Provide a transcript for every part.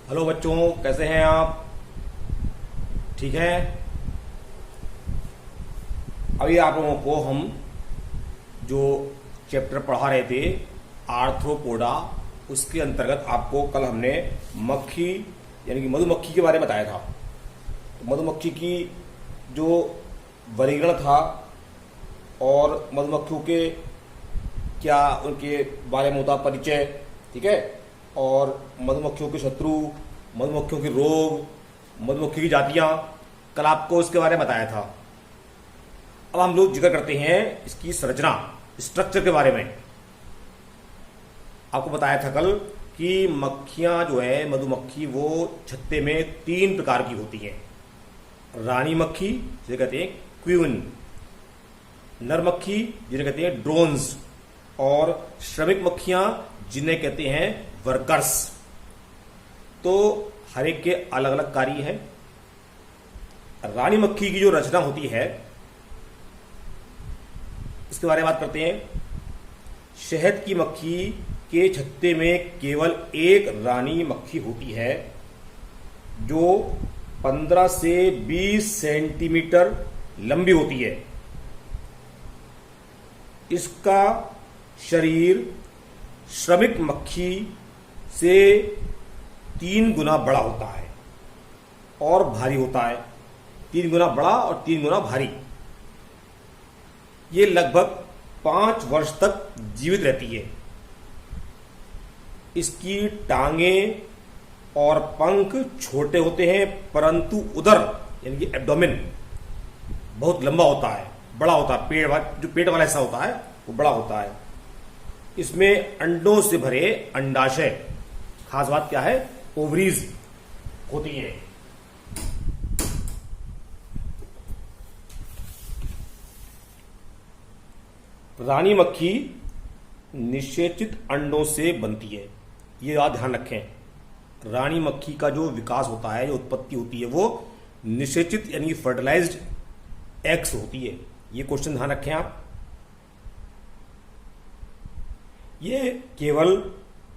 Hello बच्चों, कैसे हैं आप? ठीक है। अभी आप लोगों को हम जो चैप्टर पढ़ा रहे थे आर्थ्रोपोडा, उसके अंतर्गत आपको कल हमने मक्खी यानी कि मधुमक्खी के बारे में बताया था। तो मधुमक्खी की जो वर्गीकरण था और मधुमक्खियों के क्या उनके बारे में होता परिचय, ठीक है, और मधुमक्खियों के शत्रु, मधुमक्खियों के रोग, मधुमक्खी की जातियां, कल आपको इसके बारे में बताया था। अब हम लोग जिक्र करते हैं इसकी संरचना, स्ट्रक्चर के बारे में। आपको बताया था कल कि मक्खियां जो है, मधुमक्खी, वो छत्ते में 3 प्रकार की होती हैं। रानी मक्खी जिसे कहते हैं क्वीन, नर मक्खी जिन्हें कहते हैं ड्रोन्स, और श्रमिक मक्खियां जिन्हें कहते हैं वर्कर्स। तो हर एक के अलग अलग कार्य हैं। रानी मक्खी की जो रचना होती है इसके बारे में बात करते हैं। शहद की मक्खी के छत्ते में केवल एक रानी मक्खी होती है जो 15 से 20 सेंटीमीटर लंबी होती है। इसका शरीर श्रमिक मक्खी से 3 गुना बड़ा होता है और भारी होता है। 3 गुना बड़ा और 3 गुना भारी। ये लगभग 5 वर्ष तक जीवित रहती है। इसकी टांगें और पंख छोटे होते हैं, परंतु उदर यानी कि एब्डोमेन बहुत लंबा होता है, बड़ा होता है। जो पेट वाला हिस्सा होता है वो बड़ा होता है। इसमें अंडों से भरे अंडाशय, खास बात क्या है, ओवरीज होती है। रानी मक्खी निषेचित अंडों से बनती है। ये बात ध्यान रखें। रानी मक्खी का जो विकास होता है, जो उत्पत्ति होती है, वो निषेचित यानी फर्टिलाइज्ड एग्स होती है। ये क्वेश्चन ध्यान रखें आप। ये केवल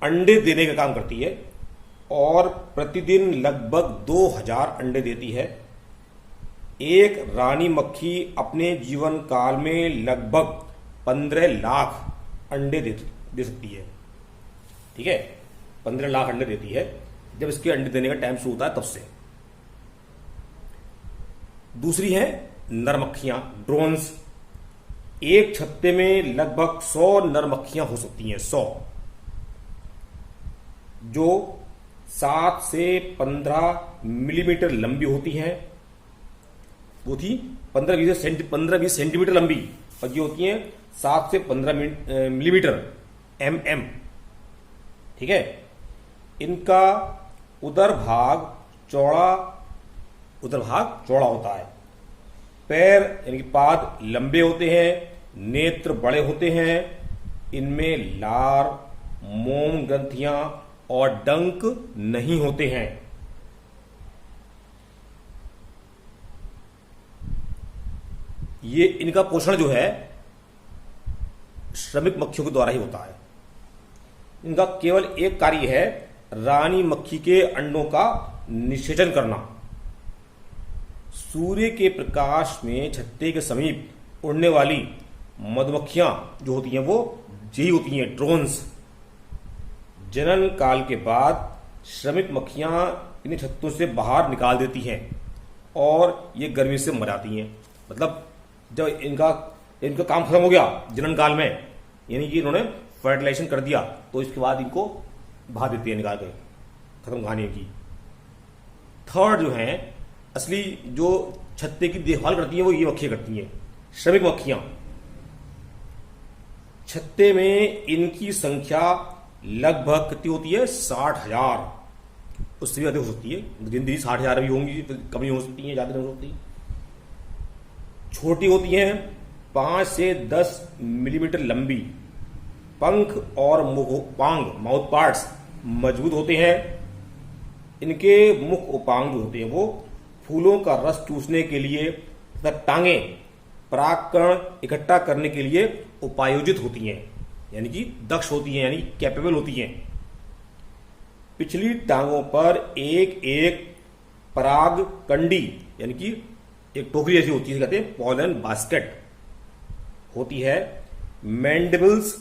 अंडे देने का काम करती है और प्रतिदिन लगभग 2000 अंडे देती है। एक रानी मक्खी अपने जीवन काल में लगभग 15 लाख अंडे दे सकती है। ठीक है, 15 लाख अंडे देती है जब इसके अंडे देने का टाइम शुरू होता है तब से। दूसरी है नर मक्खियां, ड्रोन्स। एक छत्ते में लगभग 100 नर मक्खियां हो सकती हैं, 100, जो 7 से 15 मिलीमीटर लंबी होती हैं। वो थी 15-20 सेंटीमीटर लंबी, और ये होती हैं 7 से 15 मिलीमीटर, mm। ठीक है। इनका उदर भाग चौड़ा होता है। पैर यानी कि पाद लंबे होते हैं। नेत्र बड़े होते हैं। इनमें लार, मोम ग्रंथियां और डंक नहीं होते हैं। ये इनका पोषण जो है श्रमिक मक्खियों के द्वारा ही होता है। इनका केवल एक कार्य है, रानी मक्खी के अंडों का निषेचन करना। सूर्य के प्रकाश में छत्ते के समीप उड़ने वाली मधुमक्खियां जो होती हैं वो यही होती हैं, ड्रोन्स। जनन काल के बाद श्रमिक मक्खियां इन्हें छत्तों से बाहर निकाल देती हैं और ये गर्मी से मर जाती हैं। मतलब जब इनका काम खत्म हो गया जनन काल में, यानी कि इन्होंने फर्टिलाइजेशन कर दिया, तो इसके बाद इनको बाहर देती है निकाल के, खत्म कहानी की। थर्ड जो है असली जो छत्ते की देखभाल करती हैं वो ये मक्खियां करती हैं, श्रमिक मक्खियां। छत्ते में इनकी संख्या लगभग कितनी होती है, 60,000, उससे भी अधिक हो सकती है। जिंदगी 60,000 भी होंगी, कम नहीं हो सकती है, ज्यादा नहीं हो सकती। छोटी होती हैं, 5 से 10 मिलीमीटर लंबी। पंख और मुख माउथ पार्ट्स मजबूत होते हैं। इनके मुख उपांग जो होते हैं वो फूलों का रस चूसने के लिए तथा टांगें परागकण इकट्ठा करने के लिए उपायोजित होती हैं, यानी कि दक्ष होती हैं, यानी कैपेबल होती हैं। पिछली टांगों पर एक एक पराग कंडी यानी कि एक टोकरी जैसी होती है, कहते हैं पॉलन बास्केट होती है। मैंडिबल्स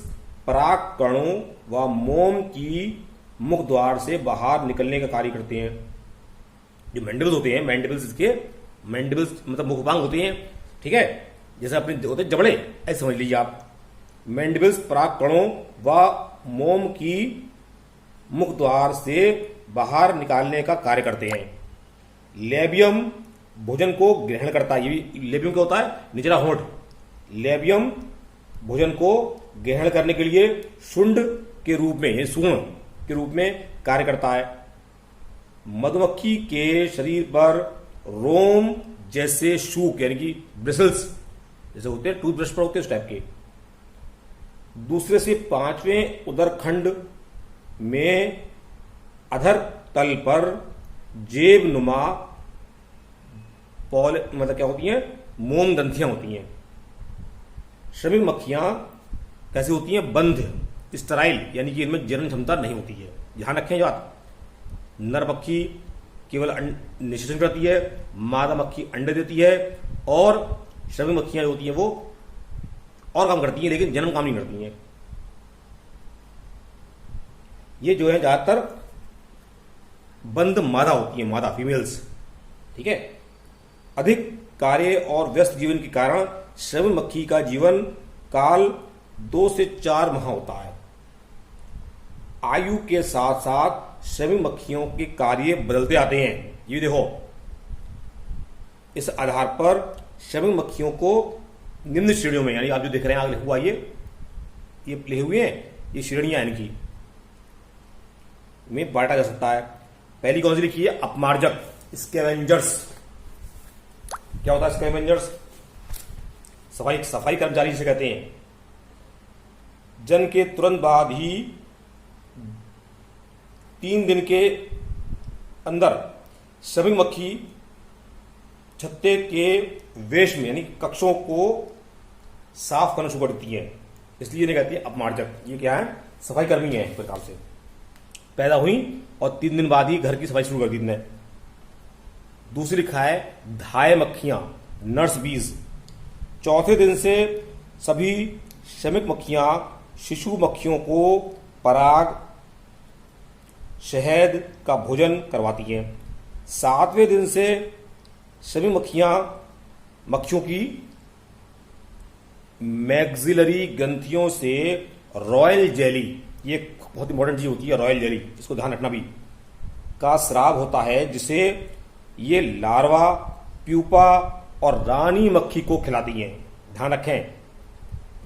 पराग कणों व मोम की मुख द्वार से बाहर निकलने का कार्य करते हैं। जो मैंडिबल्स होते हैं, मैंडिबल्स मतलब मुखबांग होते हैं, ठीक है, जैसे अपने होते हैं जबड़े, ऐसे समझ लीजिए आप। मैंडिबल्स पराग कणों व मोम की मुख द्वार से बाहर निकालने का कार्य करते हैं। लेबियम भोजन को ग्रहण करता है। ये भी लेबियम क्या होता है? निचला होंठ। लेबियम भोजन को ग्रहण करने के लिए शुंड के रूप में, सूर्ण के रूप में कार्य करता है। मधुमक्खी के शरीर पर रोम जैसे शूक यानी कि ब्रिसल्स जैसे होते हैं, टूथब्रश पर होते हैं, उस टाइप के। दूसरे से पांचवें उदरखंड में अधर तल पर जेब नुमा मतलब क्या होती हैं? मोम ग्रंथियां होती हैं। श्रमिक मक्खियां कैसी होती हैं? बंध, स्टराइल, यानी कि इनमें जनन क्षमता नहीं होती है। ध्यान रखें बात। नर मक्खी केवल निषेचन करती है, मादा मक्खी अंडे देती है, और श्रमिक मक्खियां जो होती हैं वो और काम करती हैं लेकिन जन्म काम नहीं करती हैं। ये जो है ज्यादातर बंद मादा होती है, मादा फीमेल्स, ठीक है। अधिक कार्य और व्यस्त जीवन के कारण श्रमिक मक्खी का जीवन काल 2 से 4 माह होता है। आयु के साथ साथ श्रमिक मक्खियों के कार्य बदलते आते हैं। ये देखो, इस आधार पर श्रमिक मक्खियों को निम्न श्रेणियों में, यानी आप जो देख रहे हैं आगे लिखा हुआ ये लिखे हुए हैं, ये श्रेणियां इनकी में बांटा जा सकता है। पहली कौन सी लिखी है? अपमार्जक, स्कैवेंजर्स। क्या होता है स्कैवेंजर्स? सफाई कर्मचारी जिसे कहते हैं। जन्म के तुरंत बाद ही 3 दिन के अंदर श्रमिक मक्खी छत्ते के वेश में यानी कक्षों को साफ करना शुरू कर देती है, इसलिए इन्हें कहती है अपमार्जक। ये क्या है? सफाई कर्मी है। एक प्रकार से पैदा हुई और 3 दिन बाद ही घर की सफाई शुरू कर दी इन्हें। दूसरी लिखा है धाय मक्खियां, नर्स बीज। चौथे दिन से सभी श्रमिक मक्खियां शिशु मक्खियों को पराग शहद का भोजन करवाती हैं। 7वें दिन से सभी मक्खियों की मैक्सिलरी ग्रंथियों से रॉयल जेली, ये बहुत इंपॉर्टेंट चीज होती है रॉयल जेली, इसको ध्यान रखना भी, का स्राव होता है, जिसे ये लार्वा, प्यूपा और रानी मक्खी को खिलाती हैं। ध्यान रखें,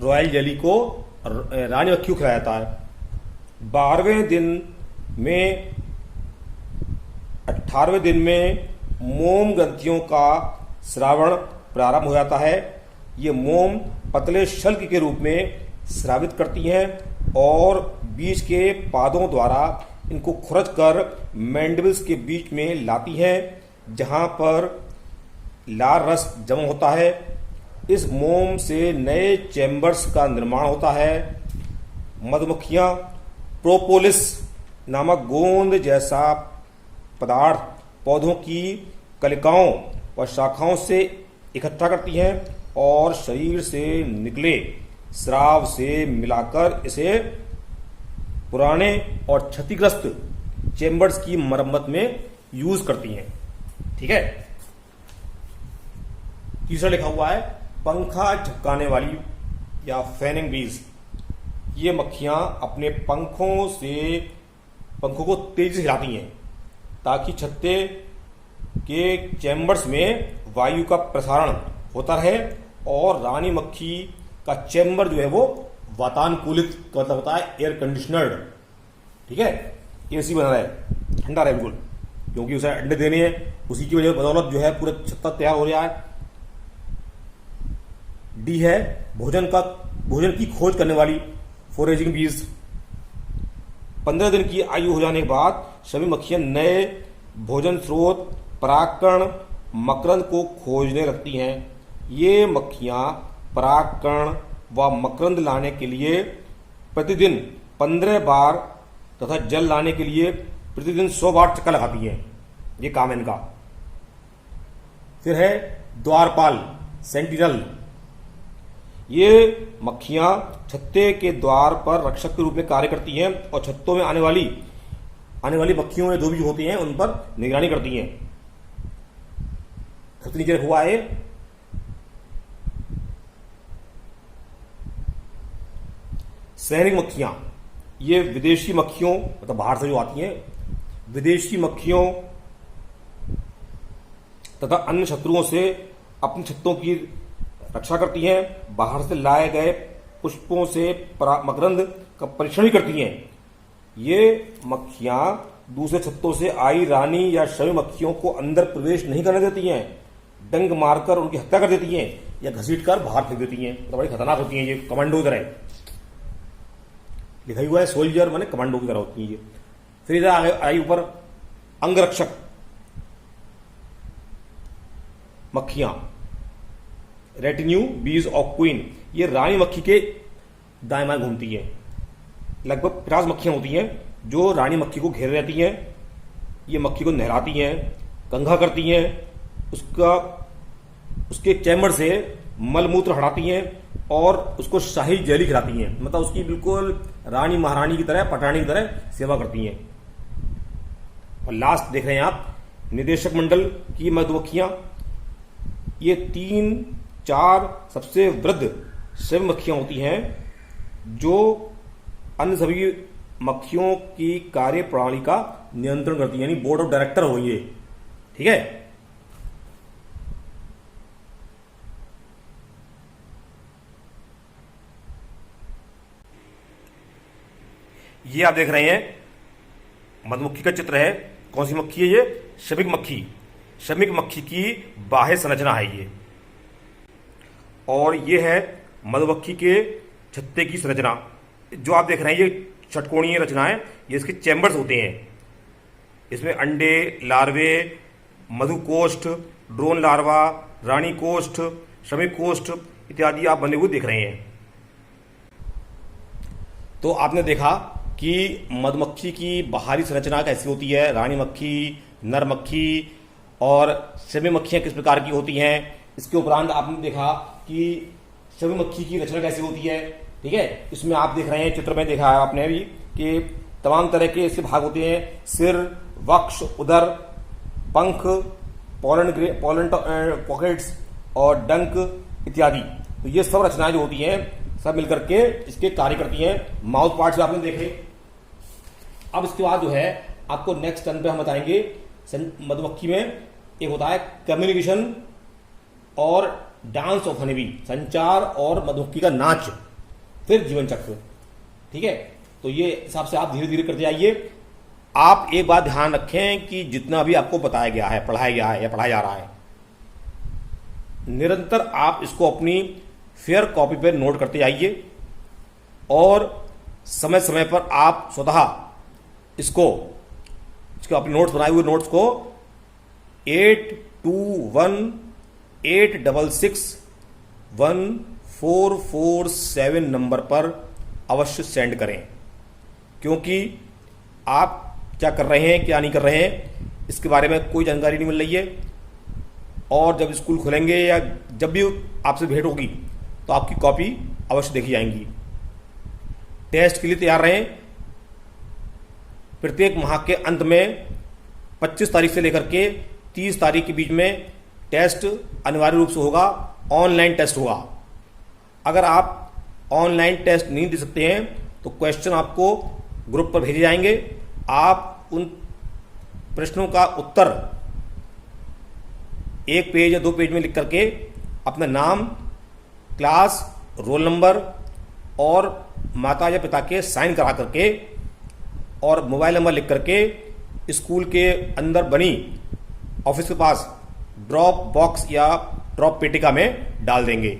रॉयल जेली को रानी मक्खी को खिलाया जाता है। 12वें दिन में 18वें दिन में मोम ग्रंथियों का श्रावण प्रारंभ हो जाता है। ये मोम पतले शल्क के रूप में स्रावित करती हैं और बीच के पादों द्वारा इनको खुरच कर मैंडिबल्स के बीच में लाती हैं, जहां पर लाल रस जमा होता है। इस मोम से नए चैम्बर्स का निर्माण होता है। मधुमक्खियां प्रोपोलिस नामक गोंद जैसा पदार्थ पौधों की कलिकाओं व शाखाओं से इकट्ठा करती हैं और शरीर से निकले स्राव से मिलाकर इसे पुराने और क्षतिग्रस्त चेम्बर्स की मरम्मत में यूज करती हैं। ठीक है। तीसरा लिखा हुआ है पंखा झपकाने वाली या फैनिंग बीज। ये मक्खियां अपने पंखों को तेजी से हिलाती हैं ताकि छत्ते के चैम्बर्स में वायु का प्रसारण होता रहे और रानी मक्खी का चैम्बर जो है वो वातानुकूलित मतलब होता है एयर कंडीशनर्ड। ठीक है, एसी बना रहे, ठंडा रहे बिल्कुल, क्योंकि उसे अंडे देने हैं, उसी की वजह बदौलत जो है पूरा छत्ता तैयार हो रहा है। डी है भोजन की खोज करने वाली फोरेजिंग बीज। 15 दिन की आयु हो जाने के बाद सभी मक्खियां नए भोजन स्रोत परागकण मकरंद को खोजने लगती हैं। ये मक्खियां परागकण व मकरंद लाने के लिए प्रतिदिन 15 बार तथा जल लाने के लिए प्रतिदिन 100 बार चक्कर लगाती हैं, ये काम है इनका। फिर है द्वारपाल, सेंटिनल। ये मक्खियां छत्ते के द्वार पर रक्षक के रूप में कार्य करती हैं और छत्तों में आने वाली मक्खियों में जो भी होती हैं उन पर निगरानी करती हैं। सबसे नीचे हुआ है सैनिक मक्खियां। ये विदेशी मक्खियों, मतलब बाहर से जो आती हैं, विदेशी मक्खियों तथा अन्य शत्रुओं से अपनी छत्तों की रक्षा करती हैं। बाहर से लाए गए पुष्पों से मकरंद का परीक्षण भी करती हैं। ये मक्खियां दूसरे छत्तों से आई रानी या शमी मक्खियों को अंदर प्रवेश नहीं करने देती हैं, डंक मारकर उनकी हत्या कर देती हैं या घसीटकर बाहर फेंक देती हैं। तो बड़ी खतरनाक होती हैं ये, कमांडो की तरह लिखा हुआ है, सोल्जर माने कमांडो की तरह होती है ये। फिर इधर आई ऊपर अंगरक्षक मक्खियां, रेटिन्यू बीज ऑफ क्वीन। ये रानी मक्खी के दाएं बाएं घूमती है। लगभग 50 मक्खियां होती हैं जो रानी मक्खी को घेरे रहती हैं। ये मक्खी को नहलाती हैं, कंघा करती हैं, उसके चैम्बर से मलमूत्र हटाती हैं और उसको शाही जेली खिलाती हैं। मतलब उसकी बिल्कुल रानी महारानी की तरह, पटानी की तरह सेवा करती हैं। और लास्ट देख रहे हैं आप, निदेशक मंडल की मधुमक्खियां। ये 3-4 सबसे वृद्ध शव मक्खियां होती हैं जो अन्य सभी मक्खियों की कार्य प्रणाली का नियंत्रण करती है, यानी बोर्ड ऑफ डायरेक्टर हो ये। ठीक है, ये आप देख रहे हैं मधुमक्खी का चित्र है। कौन सी मक्खी है ये? श्रमिक मक्खी। श्रमिक मक्खी की बाह्य संरचना है ये, और ये है मधुमक्खी के छत्ते की संरचना। जो आप देख रहे हैं ये षटकोणीय रचना है, ये इसके चैम्बर्स होते हैं। इसमें अंडे, लार्वे, मधुकोष्ठ, ड्रोन लार्वा, रानी कोष्ठ, श्रमिक कोष्ठ इत्यादि आप बने हुए देख रहे हैं। तो आपने देखा कि मधुमक्खी की बाहरी संरचना कैसी होती है, रानी मक्खी, नर मक्खी और शमी मक्खियां किस प्रकार की होती हैं। इसके उपरांत आपने देखा कि शमी मक्खी की रचना कैसी होती है। ठीक है, इसमें आप देख रहे हैं, चित्र में देखा है आपने अभी कि तमाम तरह के इसके भाग होते हैं, सिर, वक्ष, उदर, पंख, पोलन पॉकेट्स और डंक इत्यादि। तो ये सब रचनाएं जो होती हैं सब मिलकर के इसके कार्य करती हैं। माउथ पार्ट्स आपने देखे। अब इसके बाद जो है आपको नेक्स्ट टर्न पे हम बताएंगे मधुमक्खी में एक होता है कम्युनिकेशन और डांस ऑफ हनीबी, संचार और मधुमक्खी का नाच, फिर जीवन चक्र। ठीक है, तो ये हिसाब से आप धीरे धीरे करते जाइए। आप एक बात ध्यान रखें कि जितना भी आपको बताया गया है, पढ़ाया गया है या पढ़ाया जा रहा है, निरंतर आप इसको अपनी फेयर कॉपी पर नोट करते जाइए और समय समय पर आप स्वतः इसको अपने नोट्स बनाए हुए नोट्स को 8218661447 नंबर पर अवश्य सेंड करें, क्योंकि आप क्या कर रहे हैं क्या नहीं कर रहे हैं इसके बारे में कोई जानकारी नहीं मिल रही है। और जब स्कूल खुलेंगे या जब भी आपसे भेंट होगी तो आपकी कॉपी अवश्य देखी जाएंगी। टेस्ट के लिए तैयार रहें। प्रत्येक माह के अंत में 25 तारीख से लेकर के 30 तारीख के बीच में टेस्ट अनिवार्य रूप से होगा, ऑनलाइन टेस्ट होगा। अगर आप ऑनलाइन टेस्ट नहीं दे सकते हैं तो क्वेश्चन आपको ग्रुप पर भेजे जाएंगे। आप उन प्रश्नों का उत्तर 1 पेज या 2 पेज में लिख करके अपना नाम, क्लास, रोल नंबर और माता या पिता के साइन करा करके और मोबाइल नंबर लिख करके स्कूल के अंदर बनी ऑफिस के पास ड्रॉप बॉक्स या ड्रॉप पेटिका में डाल देंगे।